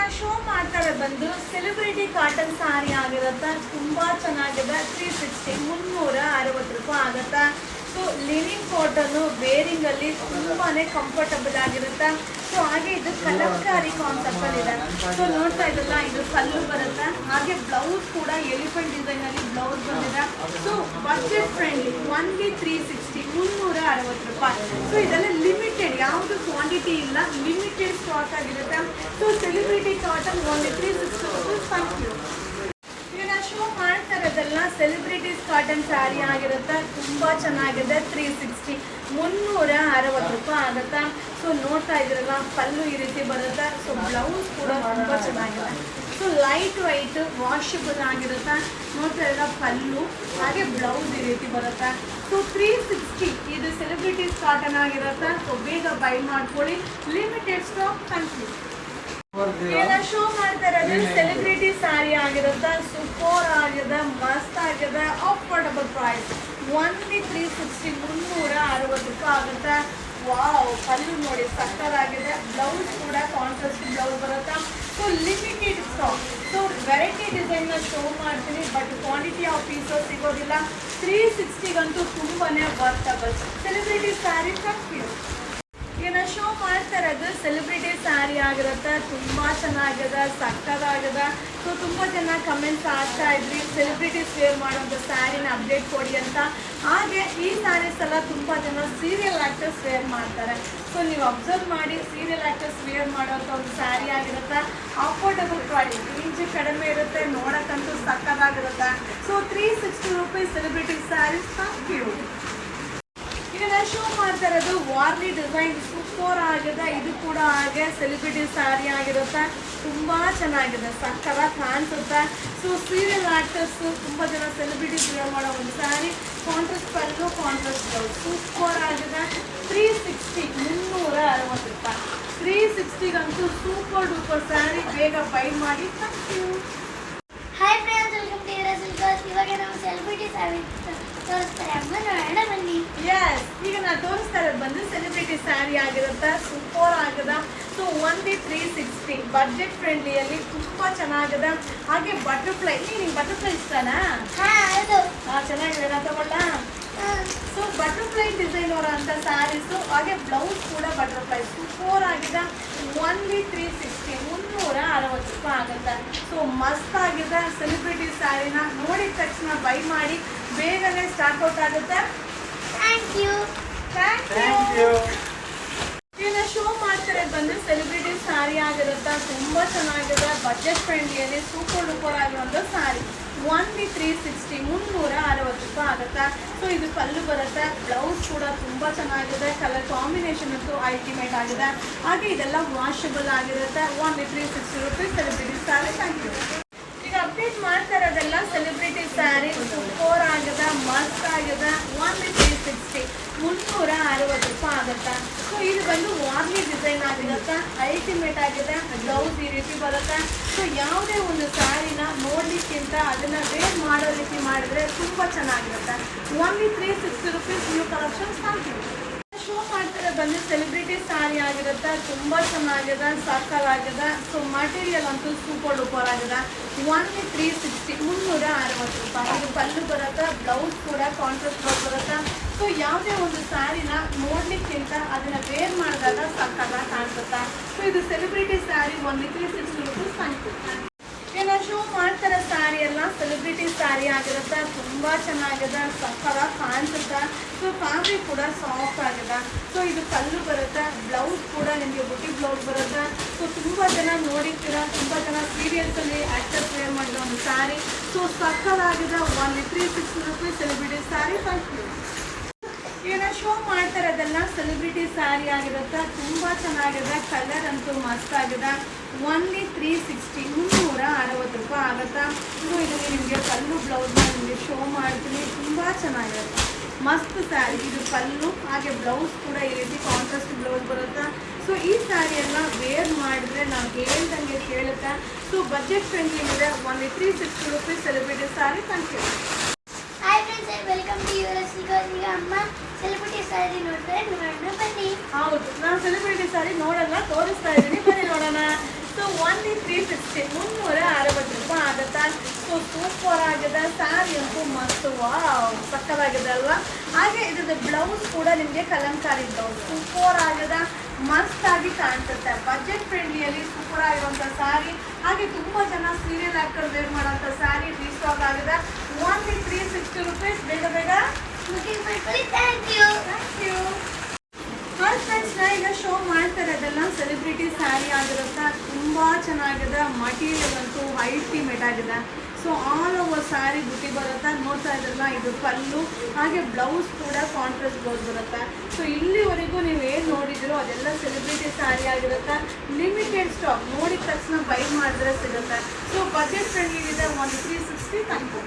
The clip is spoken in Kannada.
ನಾನು ಶೋ ಮಾಡ್ತಾ ಇರೋದು ಬಂದು ಸೆಲೆಬ್ರಿಟಿ ಕಾಟನ್ ಸಾರಿ ಆಗಿರುತ್ತೆ. ತುಂಬಾ ಚೆನ್ನಾಗಿದೆ. 360 360 ಆಗುತ್ತೆ. ಸೊ ಲಿನಿನ್ ಕಾಟನ್ ವೇರಿಂಗ್ ಅಲ್ಲಿ ತುಂಬಾನೇ ಕಂಫರ್ಟಬಲ್ ಆಗಿರುತ್ತೆ. ಸೊ ಹಾಗೆ ಇದು ಕಲಂಕಾರಿ ಕಾನ್ಸೆಪ್ಟ್ ಅಲ್ಲಿ ಇದೆ. ಸೊ ನೋಡ್ತಾ ಇದ್ದಲ್ಲ, ಇದು ಕಲ್ಲು ಬರುತ್ತೆ. ಹಾಗೆ ಬ್ಲೌಸ್ ಕೂಡ ಎಲಿಫೆಂಟ್ ಡಿಸೈನ್ ಅಲ್ಲಿ ಬ್ಲೌಸ್ ಬಂದಿದೆ. So budget friendly, only 360 360 so ಇದೆಲ್ಲ ಲಿಮಿಟೆಡ್, ಯಾವುದು ಕ್ವಾಂಟಿಟಿ ಇಲ್ಲ, ಲಿಮಿಟೆಡ್ ಸ್ಟಾಕ್ ಆಗಿರುತ್ತೆ. So celebrity cotton only 360 thank you. ಈಗ ನಾನು ಶೋ ಮಾಡ್ತಾ ಇರೋದೆಲ್ಲ ಸೆಲೆಬ್ರಿಟೀಸ್ ಕಾಟನ್ ಸ್ಯಾರಿ ಆಗಿರುತ್ತೆ. ತುಂಬ ಚೆನ್ನಾಗಿದೆ. 360 360 ಆಗುತ್ತೆ. ಸೊ ನೋಡ್ತಾ ಇದ್ರಲ್ಲ, ಪಲ್ಲು ಈ ರೀತಿ ಬರುತ್ತೆ. ಸೊ ಬ್ಲೌಸ್ ಕೂಡ ತುಂಬ ಚೆನ್ನಾಗಿದೆ. ಸೊ ಲೈಟ್ ವೈಟ್ ವಾಷಬಲ್ ಆಗಿರುತ್ತೆ. ನೋಡ್ತಾ ಇದ್ರಲ್ಲ, ಪಲ್ಲು ಹಾಗೆ ಬ್ಲೌಸ್ ಈ ರೀತಿ ಬರುತ್ತೆ. ಸೊ 360 ಇದು ಸೆಲೆಬ್ರಿಟೀಸ್ ಕಾಟನ್ ಆಗಿರುತ್ತೆ. ಸೊ ಬೇಗ ಬೈ ಮಾಡ್ಕೊಳ್ಳಿ, limited stock. Thank you. Show ಮಾಡ್ತಾ ಇರೋದು ಸೆಲೆಬ್ರಿಟಿ ಸ್ಯಾರಿ ಆಗಿರುತ್ತೆ. ಸೂಪರ್ ಆಗಿದೆ, ಮಸ್ತ್ ಆಗಿದೆ, ಅಫೋರ್ಡಬಲ್ ಪ್ರೈಸ್ ಒನ್ಲಿ 360 360 ಆಗುತ್ತೆ. ವಾವ್, ಪಲ್ಲು ನೋಡಿ ಸಕ್ಕತ್ತಾಗಿದೆ. ಬ್ಲೌಸ್ ಕೂಡ ಕಾಂಟ್ರಾಸ್ಟ್ ಬ್ಲೌಸ್ ಬರುತ್ತೆ. So limited stock. So variety ಡಿಸೈನ್ನ ಶೋ ಮಾಡ್ತೀನಿ, ಬಟ್ ಕ್ವಾಂಟಿಟಿ ಆಫ್ ಪೀಸಸ್ ಸಿಗೋದಿಲ್ಲ. 360ಗಂತೂ ತುಂಬಾನೇ worthable celebrity sari. Thank you. ಈಗ ನಾನು ಶೋ ಮಾಡ್ತಾ ಇರೋದು ಸೆಲೆಬ್ರಿಟಿ ಸ್ಯಾರಿ ಆಗಿರುತ್ತೆ. ತುಂಬ ಚೆನ್ನಾಗಿದೆ, ಸಕ್ಕತ್ತಾಗಿದೆ. ಸೊ ತುಂಬ ಜನ ಕಮೆಂಟ್ಸ್ ಆಗ್ತಾ ಇದ್ರಿ, ಸೆಲೆಬ್ರಿಟೀಸ್ ವೇರ್ ಮಾಡೋಂಥ ಸ್ಯಾರಿನ ಅಪ್ಡೇಟ್ ಕೊಡಿ ಅಂತ. ಹಾಗೆ ಈ ಸ್ಯಾರೀಸ್ ಎಲ್ಲ ತುಂಬ ಜನ ಸೀರಿಯಲ್ ಆ್ಯಕ್ಟರ್ಸ್ ವೇರ್ ಮಾಡ್ತಾರೆ. ಸೊ ನೀವು ಅಬ್ಸರ್ವ್ ಮಾಡಿ, ಸೀರಿಯಲ್ ಆ್ಯಕ್ಟರ್ಸ್ ವೇರ್ ಮಾಡೋಂಥ ಒಂದು ಸ್ಯಾರಿ ಆಗಿರುತ್ತೆ. ಅಫೋರ್ಡಬಲ್ ಪ್ರೈಸ್, ರೇಂಜ್ ಕಡಿಮೆ ಇರುತ್ತೆ, ನೋಡೋಕ್ಕಂತೂ ಸಕ್ಕತ್ತಾಗಿರುತ್ತೆ. So 360 rupees celebrity saris. Thank you. ಈಗ ನಾನು ಶೋ ಮಾಡ್ತಾ ಇರೋದು ವಾರ್ಲಿ ಡಿಸೈನ್ ಸೂಪರ್ ಆಗಿದೆ. ಇದು ಕೂಡ ಹಾಗೆ ಸೆಲೆಬ್ರಿಟಿ ಸ್ಯಾರಿ ಆಗಿರುತ್ತೆ. ತುಂಬ ಚೆನ್ನಾಗಿದೆ, ಸಕ್ಕತ್ತಾಗಿ ಕಾಣಿಸುತ್ತೆ. ಸೊ ಸೀರಿಯಲ್ ಆ್ಯಕ್ಟರ್ಸ್ ತುಂಬ ಜನ ಸೆಲೆಬ್ರಿಟೀಸ್ ವೇರ್ ಮಾಡೋ ಒಂದು ಸ್ಯಾರಿ. ಕಾಂಟ್ರಾಸ್ಟ್ ಪಲ್ಲು, ಕಾಂಟ್ರಾಸ್ಟ್ ಬ್ಲೌಸ್ ಸೂಪರ್ ಆಗಿದೆ. 360 360 360ಗಂತೂ ಸೂಪರ್ ಡೂಪರ್ ಸ್ಯಾರಿ. ಬೇಗ ಬೈ ಮಾಡಿ. Thank you. Hi friends, welcome to your Silkers. ಇವಾಗ ನಾವು ಸೆಲೆಬ್ರಿಟಿ ಸ್ಯಾರಿ ತೋರಿಸ್ತಾರೆ ಅಮ್ಮ, ನೋಡೋಣ ಬನ್ನಿ. ಎಸ್, ಈಗ ನಾನು ತೋರಿಸ್ತಾ ಇರೋದು ಬಂದು ಸೆಲೆಬ್ರಿಟಿ ಸ್ಯಾರಿ ಆಗಿರುತ್ತೆ. ಸೂಪರ್ ಆಗಿದೆ. ಸೊ ಒನ್ಲಿ 360 ಬಜೆಟ್ ಫ್ರೆಂಡ್ಲಿಯಲ್ಲಿ ತುಂಬ ಚೆನ್ನಾಗಿದೆ. ಹಾಗೆ ಬಟರ್ಫ್ಲೈ, ನಿಂಗೆ ಬಟರ್ಫ್ಲೈ ಇಷ್ಟನಾ? ಹೌದು. ಚೆನ್ನಾಗಿದೆ, ನಾ ತಗೊಳ್ಳ. ಸೊ ಬಟರ್ಫ್ಲೈ ಡಿಸೈನ್ ಅವರ ಅಂತ ಸ್ಯಾರೀಸು, ಹಾಗೆ ಬ್ಲೌಸ್ ಕೂಡ ಬಟರ್ಫ್ಲೈ ಸೂಪರ್ ಆಗಿದೆ. ಒನ್ಲಿ 360 360 ಆಗುತ್ತೆ. ಸೊ ಮಸ್ತ್ ಆಗಿದೆ. ಸೆಲೆಬ್ರಿಟಿ ಸ್ಯಾರಿನ ನೋಡಿದ ತಕ್ಷಣ ಬೈ ಮಾಡಿ, ಬೇಗನೆ ಸ್ಟಾಕ್ ಔಟ್ ಆಗುತ್ತೆ. Thank you. Thank you. ಇದನ್ನ ಶೋ ಮಾಡ್ತಾರೆ ಬಂದು ಸೆಲೆಬ್ರಿಟಿ ಸ್ಯಾರಿ ಆಗಿರುತ್ತೆ. ತುಂಬ ಚೆನ್ನಾಗಿದೆ, ಬಜೆಟ್ ಫ್ರೆಂಡ್ಲಿಯಲ್ಲಿ ಸೂಪರ್ ಡೂಪರ್ ಆಗಿರೋ ಸ್ಯಾರಿ. ಒನ್ಲಿ 360 360 ಆಗುತ್ತೆ. ಸೊ ಇದು ಪಲ್ಲು ಬರುತ್ತೆ. ಬ್ಲೌಸ್ ಕೂಡ ತುಂಬ ಚೆನ್ನಾಗಿದೆ. ಕಲರ್ ಕಾಂಬಿನೇಷನ್ ಅಂತೂ ಅಲ್ಟಿಮೇಟ್ ಆಗಿದೆ. ಹಾಗೆ ಇದೆಲ್ಲ ವಾಷಬಲ್ ಆಗಿರುತ್ತೆ. Only 360 rupees celebrity sari. Thank you. ಈಗ ಅಪ್ಡೇಟ್ ಮಾಡ್ತಾ ಇರೋದೆಲ್ಲ ಸೆಲೆಬ್ರಿಟಿ ಸ್ಯಾರಿ. ಸೂಪರ್ ಆಗಿದೆ, ಮಸ್ತ್ ಆಗಿದೆ. ಒನ್ಲಿ 360 360 ಆಗುತ್ತೆ. ಸೊ ಇದು ಬಂದು ವಾರ್ಲಿ ಡಿಸೈನ್ ಆಗಿರುತ್ತೆ. ಅಲ್ಟಿಮೇಟ್ ಆಗಿದೆ. ಬ್ಲೌಸ್ ಈ ರೀತಿ ಬರುತ್ತೆ. ಸೊ ಯಾವುದೇ ಒಂದು ಸ್ಯಾರಿನ ನೋಡ್ಲಿಕ್ಕಿಂತ ಅದನ್ನ ವೇರ್ ಮಾಡೋ ರೀತಿ ಮಾಡಿದ್ರೆ ತುಂಬ ಚೆನ್ನಾಗಿರುತ್ತೆ. Only 360 rupees new collections. Thank you. Show ಮಾಡ್ತಾರೆ ಬಂದು ಸೆಲೆಬ್ರಿಟಿ ಸ್ಯಾರಿ ಆಗಿರುತ್ತೆ. ತುಂಬ ಚೆನ್ನಾಗಿದೆ, ಸಾಕಾಗಿದೆ. ಸೊ ಮಟೀರಿಯಲ್ ಅಂತೂ ಸೂಪರ್ ಡೂಪರ್ ಆಗಿದೆ. ಒನ್ಲಿ 360 360 ಇದು ಪಲ್ಲು ಬರುತ್ತೆ. ಬ್ಲೌಸ್ ಕೂಡ ಕಾಂಟ್ರಾಸ್ಟ್ ಬ್ಲೌಸ್ ಬರುತ್ತೆ. ಸೊ ಯಾವುದೇ ಒಂದು ಸ್ಯಾರಿನ ನೋಡ್ಲಿಕ್ಕಿಂತ ಅದನ್ನ ವೇರ್ ಮಾಡಿದಾಗ ಸಾಕಾಗ ಕಾಣಿಸುತ್ತೆ. ಸೊ ಇದು celebrity sari. Only 360 rupees. Thank you. ಏನೋ ಶೋ ಮಾಡ್ತಾರೆ ಸ್ಯಾರಿ ಎಲ್ಲ ಸೆಲೆಬ್ರಿಟಿ ಸ್ಯಾರಿ ಆಗಿರುತ್ತೆ. ತುಂಬ ಚೆನ್ನಾಗಿದೆ, ಸಕ್ಕತ್ತಾಗಿ ಕಾಣಿಸುತ್ತೆ. ಸೊ ಫ್ಯಾಬ್ರಿಕ್ ಕೂಡ ಸಾಫ್ಟ್ ಆಗಿದೆ. ಸೊ ಇದು ಕಲ್ಲು ಬರುತ್ತೆ. ಬ್ಲೌಸ್ ಕೂಡ ನಿಮಗೆ ಬುಟ್ಟಿ ಬ್ಲೌಸ್ ಬರುತ್ತೆ. ಸೊ ತುಂಬ ಜನ ನೋಡಿರ್ತೀರ, ತುಂಬ ಜನ ಸೀರಿಯಲ್ಸಲ್ಲಿ ಆ್ಯಕ್ಟರ್ಸ್ ವೇರ್ ಮಾಡಿರೋ ಒಂದು ಸ್ಯಾರಿ. ಸೊ ಸಕ್ಕತ್ತಾಗಿದೆ. Only 360 rupees celebrity sari. Thank you. ಈಗ ಶೋ ಮಾಡ್ತಾ ಇರೋದೆಲ್ಲ ಸೆಲೆಬ್ರಿಟಿ ಸ್ಯಾರಿ ಆಗಿರುತ್ತೆ. ತುಂಬ ಚೆನ್ನಾಗಿದೆ, ಕಲರ್ ಅಂತೂ ಮಸ್ತ್ ಆಗಿದೆ. ಒನ್ಲಿ 360 360 ಆಗುತ್ತೆ. ಸೊ ಇದು ನಿಮಗೆ ಪಲ್ಲು ಬ್ಲೌಸ್ನ ನಿಮಗೆ ಶೋ ಮಾಡ್ತೀನಿ. ತುಂಬ ಚೆನ್ನಾಗಿರುತ್ತೆ, ಮಸ್ತ್ ಸ್ಯಾರಿ. ಇದು ಪಲ್ಲು, ಹಾಗೆ ಬ್ಲೌಸ್ ಕೂಡ ಈ ರೀತಿ ಕಾಂಟ್ರಾಸ್ಟ್ ಬ್ಲೌಸ್ ಬರುತ್ತೆ. ಸೊ ಈ ಸ್ಯಾರಿ ಎಲ್ಲ ವೇರ್ ಮಾಡಿದ್ರೆ ನಾವು ಹೇಳ್ದಂಗೆ ಕೇಳುತ್ತೆ. ಸೊ ಬಜೆಟ್ ಫ್ರೆಂಡ್ಲಿ ಇದೆ. Only 360 rupees celebrity sari. Thank you. Hi friends, welcome to your Silkers. ಈಗ ಅಮ್ಮ ಸೆಲೆಬ್ರಿಟಿ ಸ್ಯಾರಿ ನೋಡ್ತಾರೆ, ನೋಡೋಣ ಬನ್ನಿ. ಹೌದು, ನಾನು ಸೆಲೆಬ್ರಿಟಿ ಸ್ಯಾರಿ ನೋಡಲ್ಲ, ತೋರಿಸ್ತಾ ಇದ್ದೀನಿ. ಬನ್ನಿ ನೋಡೋಣ. ಸೊ ಓನ್ಲಿ 360 360 ಆಗುತ್ತಾ. ಸೊ ಸೂಪರ್ ಆಗಿದೆ ಸ್ಯಾರಿ ಅಂತೂ ಮಸ್ತ್ ವಾವ್ ಸಕ್ಕತ್ತಾಗಿದೆ ಅಲ್ವಾ. ಹಾಗೆ ಇದ್ರದ್ದು ಬ್ಲೌಸ್ ಕೂಡ ನಿಮಗೆ ಕಲಂಕಾರಿ ಬ್ಲೌಸ್ ಸೂಪರ್ ಆಗಿದೆ, ಮಸ್ತ್ ಆಗಿ ಕಾಣಿಸುತ್ತೆ. ಬಜೆಟ್ ಫ್ರೆಂಡ್ಲಿಯಲ್ಲಿ ಸೂಪರ್ ಆಗಿರುವಂಥ ಸ್ಯಾರಿ. ಹಾಗೆ ತುಂಬ ಜನ ಸೀರಿಯಲ್ ಹಾಕೊಂಡು ವೇರ್ ಮಾಡೋಂಥ ಸ್ಯಾರಿ ರೀಸ್ಟಾಕ್ ಆಗಿದೆ. Only 360 rupees. ಬೇಗ ಬೇಗ ಬುಕಿಂಗ್ ಮಾಡ್ಕೊಳ್ಳಿ. Thank you. Thank you. Hi friends, ನಾ ಈಗ ಶೋ ಮಾಡ್ತಾ ಇರೋದೆಲ್ಲ ಸೆಲೆಬ್ರಿಟಿ ಸ್ಯಾರಿ ಆಗಿರುತ್ತೆ. ತುಂಬ ಚೆನ್ನಾಗಿದೆ, ಮಟೀರಿಯಲ್ ಅಂತೂ ಅಲ್ಟಿಮೇಟ್ ಆಗಿದೆ. ಸೊ ಆಲ್ ಓವರ್ ಸ್ಯಾರಿ ಬುಟ್ಟಿ ಬರುತ್ತೆ. ನೋಡ್ತಾ ಇದ್ರಲ್ಲ, ಇದು ಪಲ್ಲು, ಹಾಗೆ ಬ್ಲೌಸ್ ಕೂಡ ಕಾಂಟ್ರಾಸ್ಟ್ ಬ್ಲೌಸ್ ಬರುತ್ತೆ. ಸೊ ಇಲ್ಲಿವರೆಗೂ ನೀವು ಏನು ನೋಡಿದಿರೋ ಅದೆಲ್ಲ ಸೆಲೆಬ್ರಿಟಿ ಸ್ಯಾರಿ ಆಗಿರುತ್ತೆ. ಲಿಮಿಟೆಡ್ ಸ್ಟಾಕ್, ನೋಡಿದ ತಕ್ಷಣ ಬೈ ಮಾಡಿದ್ರೆ ಸಿಗುತ್ತೆ. ಸೊ ಬಜೆಟ್ ಫ್ರೆಂಡ್ಲಿ ಇದೆ. 1360. Thank you.